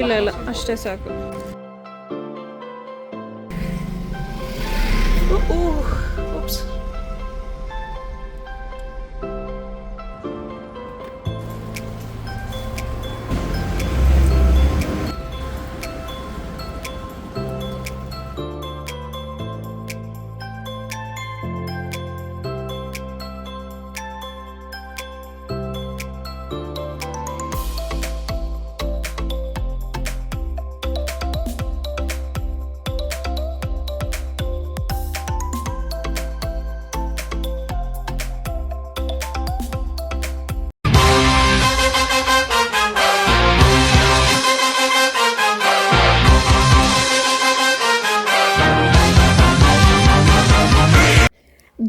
ಇಲ್ಲ ಇಲ್ಲ ಅಷ್ಟೇ ಸಾಕು. Oops.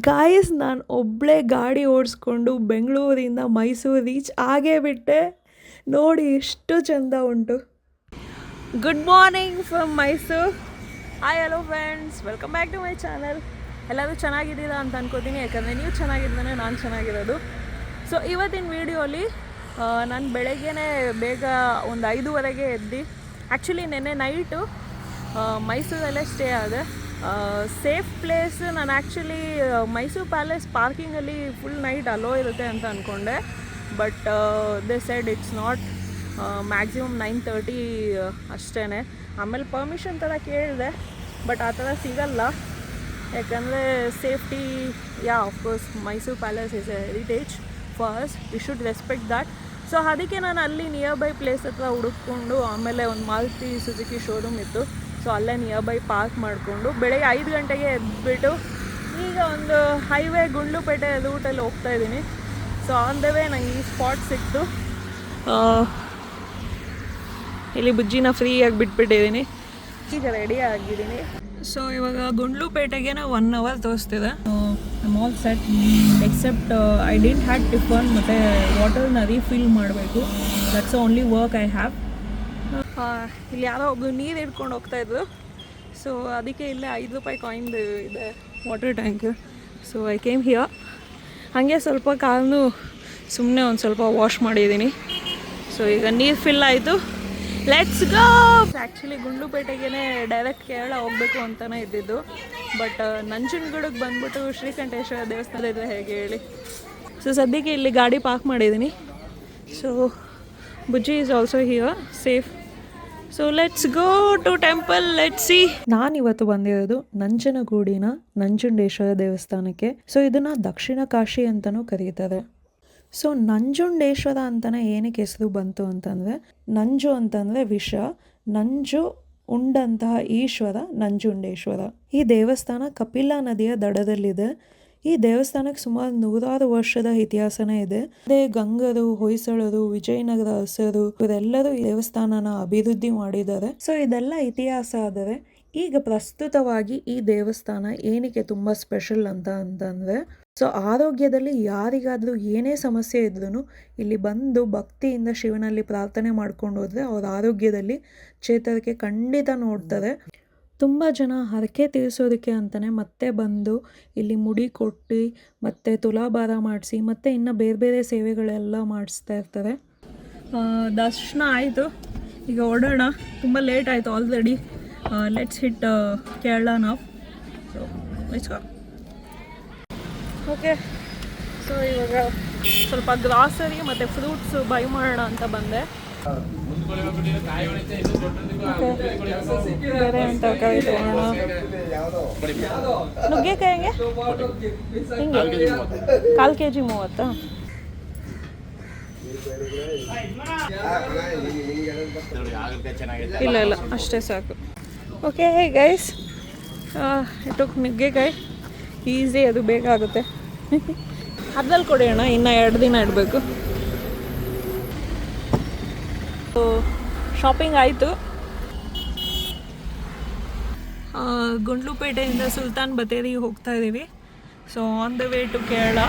ಗಾಯ್ಸ್, ನಾನು ಒಬ್ಬಳೇ ಗಾಡಿ ಓಡಿಸ್ಕೊಂಡು ಬೆಂಗಳೂರಿಂದ ಮೈಸೂರು ರೀಚ್ ಆಗೇ ಬಿಟ್ಟೆ. ನೋಡಿ ಎಷ್ಟು ಚೆಂದ ಉಂಟು. Good morning from Mysuru. Hi hello friends, welcome back to my channel. ಎಲ್ಲರೂ ಚೆನ್ನಾಗಿದ್ದೀರಾ ಅಂತ ಅನ್ಕೋತೀನಿ, ಯಾಕಂದರೆ ನೀವು ಚೆನ್ನಾಗಿದ್ದಾನೆ ನಾನು ಚೆನ್ನಾಗಿರೋದು. ಸೊ ಇವತ್ತಿನ ವೀಡಿಯೋಲಿ ನಾನು ಬೆಳಗ್ಗೆನೇ ಬೇಗ ಒಂದು 5:15ಗೆ ಎದ್ದು, ಆ್ಯಕ್ಚುಲಿ ನೆನ್ನೆ ನೈಟು ಮೈಸೂರಲ್ಲೇ ಸ್ಟೇ ಆದೆ. Safe place. ನಾನು ಆ್ಯಕ್ಚುಲಿ ಮೈಸೂರು ಪ್ಯಾಲೇಸ್ ಪಾರ್ಕಿಂಗಲ್ಲಿ ಫುಲ್ ನೈಟ್ ಅಲೋ ಇರುತ್ತೆ ಅಂತ ಅಂದ್ಕೊಂಡೆ, but they said it's not. Maximum 9:30 ಅಷ್ಟೇ. ಆಮೇಲೆ ಪರ್ಮಿಷನ್ ಥರ ಕೇಳಿದೆ, ಬಟ್ ಆ ಥರ ಸಿಗಲ್ಲ, ಯಾಕಂದರೆ safety. Of course Mysuru palace is A heritage for us, we should respect that. So ಅದಕ್ಕೆ ನಾನು ಅಲ್ಲಿ ನಿಯರ್ ಬೈ ಪ್ಲೇಸ್ ಹತ್ರ ಹುಡುಕೊಂಡು, ಆಮೇಲೆ ಒಂದು ಮಾರುತಿ ಸುಜುಕಿ ಶೋರೂಮ್ ಇತ್ತು, ಸೊ ಅಲ್ಲೇ ನಿಯರ್ ಬೈ ಪಾರ್ಕ್ ಮಾಡಿಕೊಂಡು ಬೆಳಗ್ಗೆ 5 ಗಂಟೆಗೆ ಎದ್ಬಿಟ್ಟು ಈಗ ಒಂದು ಹೈವೇ ಗುಂಡ್ಲುಪೇಟೆ ರೂಟಲ್ಲಿ ಹೋಗ್ತಾ ಇದ್ದೀನಿ. ಸೊ ಆನ್ ದ ವೇ ನಂಗೆ ಈ ಸ್ಪಾಟ್ ಸಿಕ್ತು. ಇಲ್ಲಿ ಬುಜ್ಜಿನ ಫ್ರೀಯಾಗಿ ಬಿಟ್ಬಿಟ್ಟಿದ್ದೀನಿ, ಈಗ ರೆಡಿ ಆಗಿದ್ದೀನಿ. ಸೊ ಇವಾಗ ಗುಂಡ್ಲುಪೇಟೆಗೆ 1 ಅವರ್ ತೋರಿಸ್ತಿದೆ. All set except I didn't had tiffin ಮತ್ತು ವಾಟರ್ನ ರೀಫಿಲ್ ಮಾಡಬೇಕು. That's only work I have. ಇಲ್ಲಿ ಯಾರೋ ಒಬ್ಬರು ನೀರು ಹಿಡ್ಕೊಂಡು ಹೋಗ್ತಾಯಿದ್ರು, ಸೊ ಅದಕ್ಕೆ ಇಲ್ಲೇ ₹5 ಕಾಯಿನ್ದು ಇದೆ water tank. So I came here. ಹಾಗೆ ಸ್ವಲ್ಪ ಕಾಲನ್ನು ಸುಮ್ಮನೆ ಒಂದು ಸ್ವಲ್ಪ ವಾಶ್ ಮಾಡಿದ್ದೀನಿ. ಸೊ ಈಗ ನೀರು ಫಿಲ್ ಆಯಿತು, ಲೆಟ್ಸ್ ಗೋ. ಆ್ಯಕ್ಚುಲಿ ಗುಂಡ್ಲುಪೇಟೆಗೆ ಡೈರೆಕ್ಟ್ ಕೇರಳ ಹೋಗಬೇಕು ಅಂತಲೇ ಇದ್ದಿದ್ದು, ಬಟ್ ನಂಜನಗೂಡಿಗೆ ಬಂದ್ಬಿಟ್ಟು ಶ್ರೀಕಂಠೇಶ್ವರ ದೇವಸ್ಥಾನ ಇದೆ, ಹೇಗೆ ಹೇಳಿ. ಸೊ ಸದ್ಯಕ್ಕೆ ಇಲ್ಲಿ ಗಾಡಿ ಪಾರ್ಕ್ ಮಾಡಿದ್ದೀನಿ. So Bujji is also here safe. So let's go to temple, let's see. ನಾನಿವತ್ತು ಬಂದಿರೋದು ನಂಜನಗೂಡಿನ ನಂಜುಂಡೇಶ್ವರ ದೇವಸ್ಥಾನಕ್ಕೆ. ಸೊ ಇದನ್ನು ದಕ್ಷಿಣ ಕಾಶಿ ಅಂತಲೂ ಕರೀತಾರೆ. ಸೊ ನಂಜುಂಡೇಶ್ವರ ಅಂತಲೇ ಏನಕ್ಕೆ ಹೆಸರು ಬಂತು ಅಂತಂದರೆ, ನಂಜು ಅಂತಂದರೆ ವಿಷ, ನಂಜು ಉಂಡಂತಹ ಈಶ್ವರ ನಂಜುಂಡೇಶ್ವರ. ಈ ದೇವಸ್ಥಾನ ಕಪಿಲಾ ನದಿಯ ದಡದಲ್ಲಿದೆ. ಈ ದೇವಸ್ಥಾನಕ್ಕೆ ಸುಮಾರು 100 ವರ್ಷದ ಇತಿಹಾಸನೇ ಇದೆ. ಅದೇ ಗಂಗರು, ಹೊಯ್ಸಳರು, ವಿಜಯನಗರ ಅರಸರು ಇವರೆಲ್ಲರೂ ಈ ದೇವಸ್ಥಾನನ ಅಭಿವೃದ್ಧಿ ಮಾಡಿದ್ದಾರೆ. ಸೊ ಇದೆಲ್ಲ ಇತಿಹಾಸ. ಆದರೆ ಈಗ ಪ್ರಸ್ತುತವಾಗಿ ಈ ದೇವಸ್ಥಾನ ಏನಕ್ಕೆ ತುಂಬ ಸ್ಪೆಷಲ್ ಅಂತಂದರೆ, ಸೊ ಆರೋಗ್ಯದಲ್ಲಿ ಯಾರಿಗಾದರೂ ಏನೇ ಸಮಸ್ಯೆ ಇದ್ರೂ ಇಲ್ಲಿ ಬಂದು ಭಕ್ತಿಯಿಂದ ಶಿವನಲ್ಲಿ ಪ್ರಾರ್ಥನೆ ಮಾಡ್ಕೊಂಡು ಹೋದರೆ ಅವ್ರ ಆರೋಗ್ಯದಲ್ಲಿ ಚೇತರಿಕೆ ಖಂಡಿತ ನೋಡ್ತಾರೆ. ತುಂಬ ಜನ ಹರಕೆ ತೀರಿಸೋದಕ್ಕೆ ಅಂತಲೇ ಮತ್ತೆ ಬಂದು ಇಲ್ಲಿ ಮುಡಿ ಕೊಟ್ಟು ಮತ್ತು ತುಲಾಭಾರ ಮಾಡಿಸಿ ಮತ್ತು ಇನ್ನು ಬೇರೆ ಬೇರೆ ಸೇವೆಗಳೆಲ್ಲ ಮಾಡಿಸ್ತಾ ಇರ್ತಾರೆ. ದರ್ಶನ ಆಯಿತು, ಈಗ ಹೊರಡೋಣ. ತುಂಬ ಲೇಟ್ ಆಯಿತು ಆಲ್ರೆಡಿ. ಲೆಟ್ಸ್ ಹಿಟ್ ಕೇರಳ ನಾವು. So let's go. Okay, so ಇವಾಗ ಸ್ವಲ್ಪ ಗ್ರಾಸರಿ ಮತ್ತು ಫ್ರೂಟ್ಸು ಬೈ ಮಾಡೋಣ ಅಂತ ಬಂದೆ. ಬೇರೆ ಏನು ತರಕಾರಿ ತೊಗೊಳ್ಳೋಣ. ನುಗ್ಗೆಕಾಯಿ ಹೆಂಗೆ? ಹಿಂಗೆ 1/4 kg 30. ಇಲ್ಲ ಇಲ್ಲ ಅಷ್ಟೇ ಸಾಕು. ಓಕೆ ಗೈಸ್, ಇಟ್ಟು ನುಗ್ಗೆಕಾಯಿ ಈಸಿ, ಅದು ಬೇಗ ಆಗುತ್ತೆ. ಅದ್ರಲ್ಲಿ ಕೊಡೋಣ, ಇನ್ನು 2 ದಿನ ಇಡಬೇಕು. ಶಾಪಿಂಗ್ ಆಯಿತು. ಗುಂಡ್ಲುಪೇಟೆಯಿಂದ ಸುಲ್ತಾನ್ ಬತ್ತೇರಿಗೆ ಹೋಗ್ತಾ ಇದ್ದೀವಿ. So on the way to Kerala.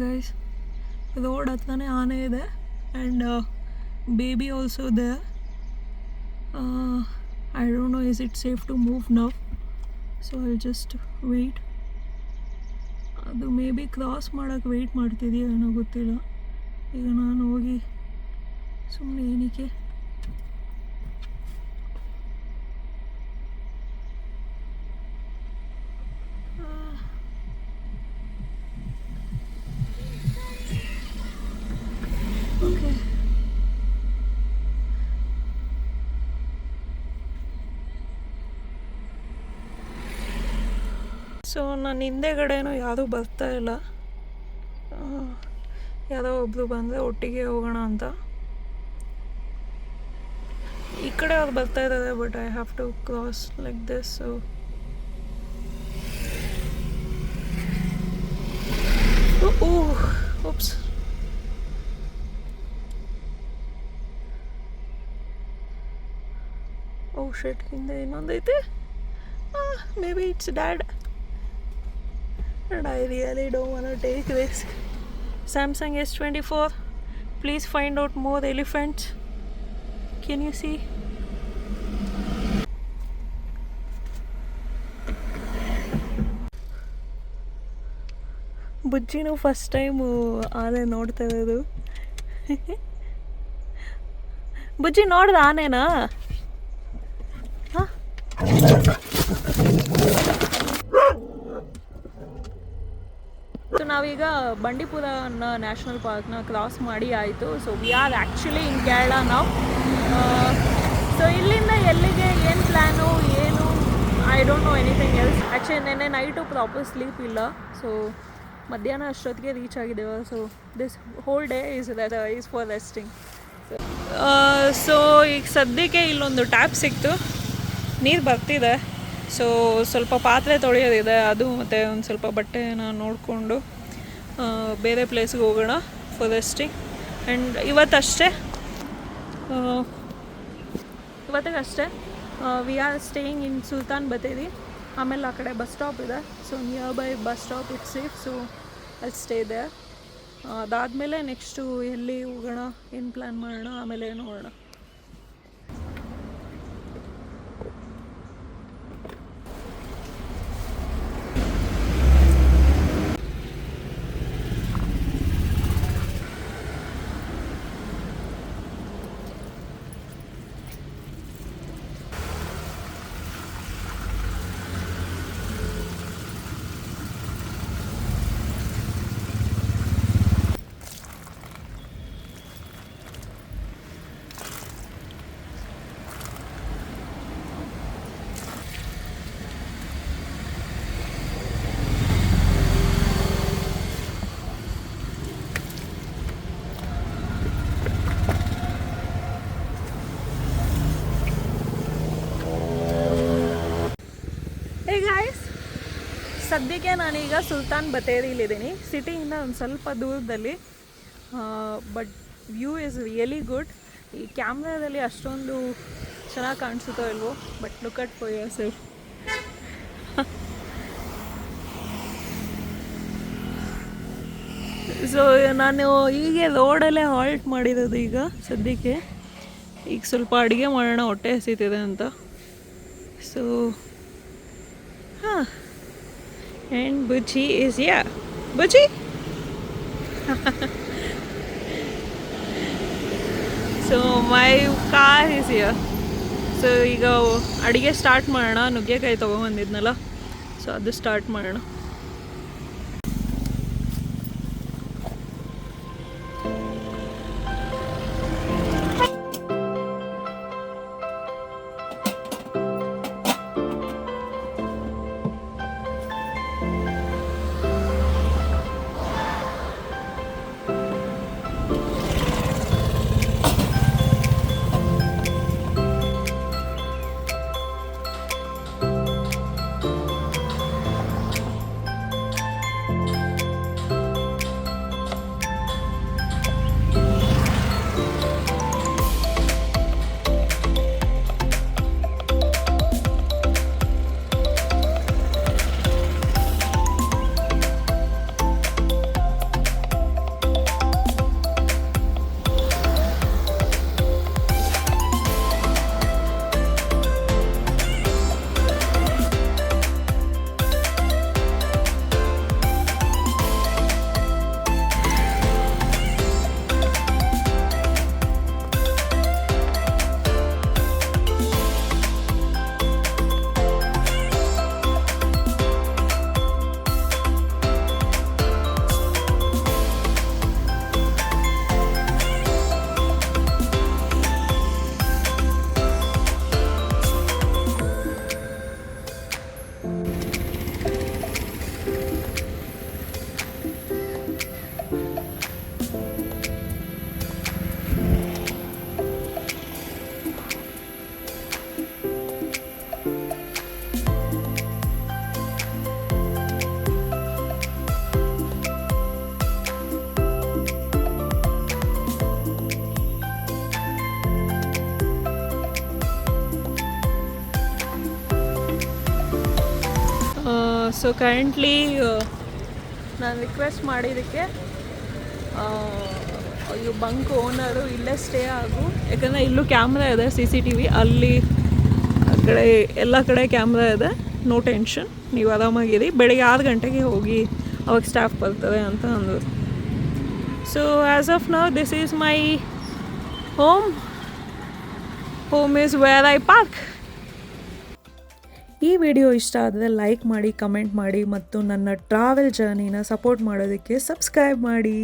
Guys and baby also there. I don't know, is it safe to move now? So I'll just wait. ಅದು ಮೇ ಬಿ ಕ್ರಾಸ್ ಮಾಡೋಕ್ಕೆ ವೆಯ್ಟ್ ಮಾಡ್ತಿದೆಯೋ ಏನೋ ಗೊತ್ತಿಲ್ಲ. ಈಗ ನಾನು ಹೋಗಿ ಸುಮ್ಮನೆ ಏನಕ್ಕೆ ಓಕೆ. ಸೊ ನನ್ನ ಹಿಂದೆಗಡೆನೂ ಯಾವುದೂ ಬರ್ತಾ ಇಲ್ಲ. ಯಾವುದೋ ಒಬ್ರು ಬಂದರೆ ಒಟ್ಟಿಗೆ ಹೋಗೋಣ ಅಂತ. ಈ ಕಡೆ ಅವ್ರು ಬರ್ತಾ ಇದ್ದಾರೆ, but I have to cross like this. So oops. Oh shit, ಹಿಂದೆ ಇನ್ನೊಂದೈತೆ. Maybe it's dad. And I really don't want to take risk. Samsung S24. Please find out more elephants. Can you see? ಬುಜ್ಜಿನೂ first time ಆನೆ ನೋಡ್ತಾ ಇರೋದು. ಬುಜ್ಜಿ ನೋಡ್ದ ಆನೆನಾ? So ನಾವೀಗ ಬಂಡೀಪುರ ಅನ್ನೋ national ಪಾರ್ಕ್ನ cross ಮಾಡಿ ಆಯಿತು. ಸೊ ವಿ ಆರ್ ಆ್ಯಕ್ಚುಲಿ ಇನ್ ಕೇರಳ ನಾವು. ಸೊ ಇಲ್ಲಿಂದ ಎಲ್ಲಿಗೆ ಏನು ಪ್ಲ್ಯಾನು ಏನು, I don't know anything else. Actually ನೆನ್ನೆ ನೈಟು ಪ್ರಾಪರ್ ಸ್ಲೀಪ್ ಇಲ್ಲ. ಸೊ ಮಧ್ಯಾಹ್ನ ಅಷ್ಟೊತ್ತಿಗೆ ರೀಚ್ ಆಗಿದ್ದೇವೆ. So this whole day is for resting. So ಈಗ ಸದ್ಯಕ್ಕೆ ಇಲ್ಲೊಂದು ಟ್ಯಾಪ್ ಸಿಕ್ತು, ನೀರು ಬರ್ತಿದೆ. ಸೊ ಸ್ವಲ್ಪ ಪಾತ್ರೆ ತೊಳೆಯೋದಿದೆ, ಅದು ಮತ್ತು ಒಂದು ಸ್ವಲ್ಪ ಬಟ್ಟೆನ ನೋಡಿಕೊಂಡು ಬೇರೆ ಪ್ಲೇಸ್ಗೆ ಹೋಗೋಣ ಫಾರ್ ರೆಸ್ಟಿಂಗ್. ಆ್ಯಂಡ್ ಇವತ್ತಿಗಷ್ಟೇ we are staying in Sultan Bathery. ಆಮೇಲೆ ಆ ಕಡೆ ಬಸ್ ಸ್ಟಾಪ್ ಇದೆ. So nearby bus stop it's safe. So ಅಲ್ಲಿ ಸ್ಟೇ ಇದೆ. ಅದಾದಮೇಲೆ ನೆಕ್ಸ್ಟು ಎಲ್ಲಿ ಹೋಗೋಣ, ಏನು ಪ್ಲ್ಯಾನ್ ಮಾಡೋಣ, ಆಮೇಲೆ ನೋಡೋಣ. ಸದ್ಯಕ್ಕೆ ನಾನೀಗ ಸುಲ್ತಾನ್ ಬತ್ತೇರಿಲಿದ್ದೀನಿ. ಸಿಟಿಯಿಂದ ಒಂದು ಸ್ವಲ್ಪ ದೂರದಲ್ಲಿ. But view is really good. ಈ ಕ್ಯಾಮ್ರಾದಲ್ಲಿ ಅಷ್ಟೊಂದು ಚೆನ್ನಾಗಿ ಕಾಣಿಸುತ್ತೋ ಇಲ್ವೋ, but look at for yourself. So ನಾನು ಹೀಗೆ ರೋಡಲ್ಲೇ ಹಾಲ್ಟ್ ಮಾಡಿರೋದು ಈಗ ಸದ್ಯಕ್ಕೆ. ಈಗ ಸ್ವಲ್ಪ ಅಡುಗೆ ಮಾಡೋಣ, ಹೊಟ್ಟೆ ಹಸಿತಿದೆ ಅಂತ. ಸೊ ಹಾಂ, and Bujji is here. Bujji? So my car is here. So ಈಗ ಅಡುಗೆ ಸ್ಟಾರ್ಟ್ ಮಾಡೋಣ. ನುಗ್ಗೆಕಾಯಿ ತೊಗೊಂಬಂದಿದ್ನಲ್ಲ, ಸೊ ಅದು ಸ್ಟಾರ್ಟ್ ಮಾಡೋಣ. ಸೊ ಕರೆಂಟ್ಲಿ ನಾನು ರಿಕ್ವೆಸ್ಟ್ ಮಾಡಿದ್ದಕ್ಕೆ ಅಯ್ಯೋ ಬಂಕ್ ಓನರು ಇಲ್ಲೇ ಸ್ಟೇ ಆಗು, ಯಾಕಂದರೆ ಇಲ್ಲೂ ಕ್ಯಾಮ್ರಾ ಇದೆ CCTV, ಅಲ್ಲಿ ಆ ಕಡೆ ಎಲ್ಲ ಕಡೆ ಕ್ಯಾಮ್ರಾ ಇದೆ, ನೋ ಟೆನ್ಷನ್, ನೀವು ಆರಾಮಾಗಿರಿ, ಬೆಳಿಗ್ಗೆ 6 ಗಂಟೆಗೆ ಹೋಗಿ ಅವಾಗ ಸ್ಟಾಫ್ ಬರ್ತದೆ ಅಂತ ಅಂದರು. So as of now this is my home is where I park. ಈ ವಿಡಿಯೋ ಇಷ್ಟ ಆದರೆ ಲೈಕ್ ಮಾಡಿ, ಕಮೆಂಟ್ ಮಾಡಿ ಮತ್ತು ನನ್ನ ಟ್ರಾವೆಲ್ ಜರ್ನಿನ ಸಪೋರ್ಟ್ ಮಾಡೋದಕ್ಕೆ ಸಬ್ಸ್ಕ್ರೈಬ್ ಮಾಡಿ.